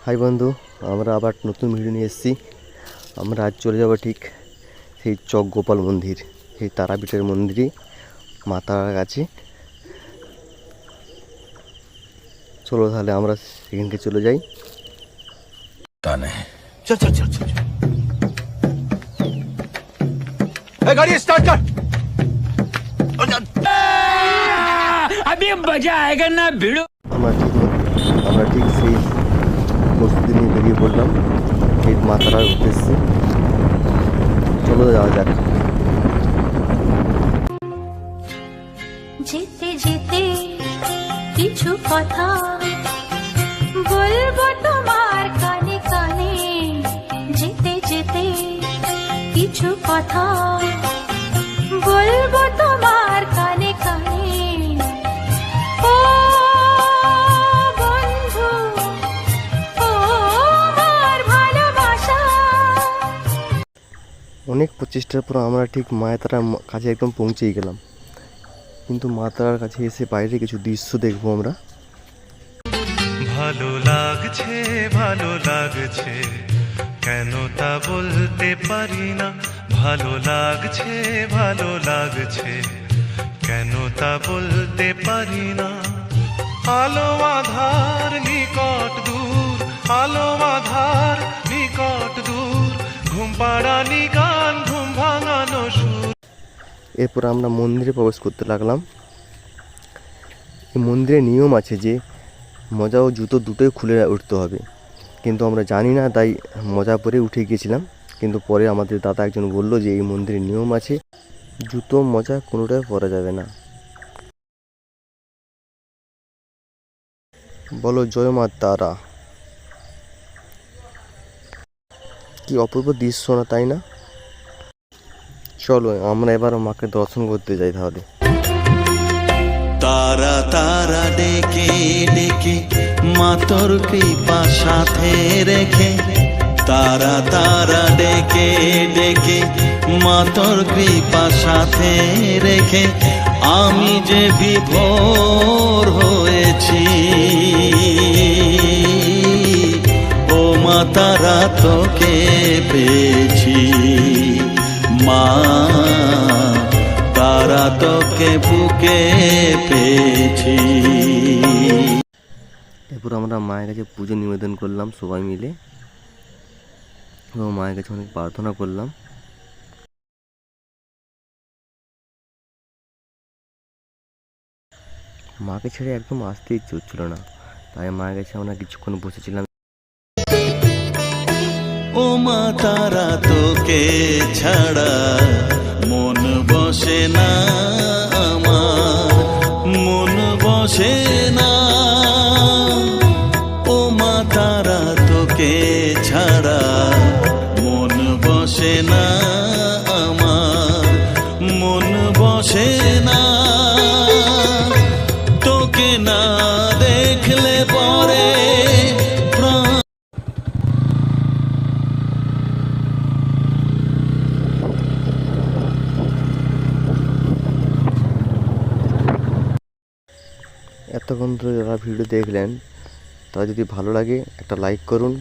High বন্ধু, আমরা আবার নতুন ভিডিও নিয়ে এসেছি। আমরা আজ চলে যাব ঠিক সেই চক গোপাল মন্দির, সেই তারাপীঠের মন্দিরে মা তারার কাছে। চলো তাহলে আমরা সেখানকে চলে যাই। चल चल चल चल गाड़ी स्टार्ट कर। अभी मजा आएगा ना भिड़ो। আমরা ঠিক সেই প্রস্তুতি নিয়ে বেরিয়ে পড়লাম সেই মা তারার উদ্দেশ্যে। চলো যাওয়া যাক। যেতে যেতে কিছু কথা বলবো তোমার কানে কানে, যেতে যেতে কিছু কথা বলবো তোমার কানে কানে। ও বন্ধু, ও আমার ভালোবাসা। অনেক প্রচেষ্টার পর আমরা ঠিক মা তারার কাছে একদম পৌঁছেই গেলাম, কিন্তু মা তারার কাছে এসে বাইরে কিছু দৃশ্য দেখবো আমরা। ভালো লাগছে কেন তা বলতে পারি না, ভালো লাগছে কেন তা বলতে পারি না। আলো আধার নিকট দূর, আলো আধার নিকট দূর, ঘুম পাড়ানি গান, ঘুম ভাঙানো সুর। এরপর আমরা মন্দিরে প্রবেশ করতে লাগলাম। এই মন্দিরে নিয়ম আছে যে মোজা ও জুতো দুটোই খুলে উঠতে হবে, কিন্তু আমরা জানি না, তাই মোজা পরে উঠে গিয়েছিলাম। কিন্তু পরে আমাদের দাদা একজন বলল যে এই মন্দিরে নিয়ম আছে, জুতো মোজা কোনোটাই পরা যাবে না। বলো জয় মা তারা। কি অপূর্ব দৃশ্য না, তাই না? চলো আমরা এবার মাকে দর্শন করতে যাই তাহলে। তারা তারা ডেকে ডেকে মা তোর কৃপা সাথে রেখে, তারা তারা ডেকে ডেকে মা তোর কৃপা সাথে রেখে, আমি যে বিভোর হয়েছি। ও মা তারা তোকে পেয়েছি, মা তারা তোকে বুকে পেয়েছি। এরপর আমরা মায়ের কাছে পুজো নিবেদন করলাম সবাই মিলে, এবং মায়ের কাছে অনেক প্রার্থনা করলাম। মাকে ছেড়ে একদম আসতে ইচ্ছে হচ্ছিল না, তাই মায়ের কাছে আমরা কিছুক্ষণ বসেছিলাম। ও মা তারা তোকে ছাড়া মন বসে না আমার, মন বসে না। ও মা তারা তোকে ছাড়া মন বসে না আমার, মন বসে না। তোকে না দেখলে পরে এতক্ষণ ধরে যারা ভিডিও দেখলেন, তা যদি ভালো লাগে একটা লাইক করুন,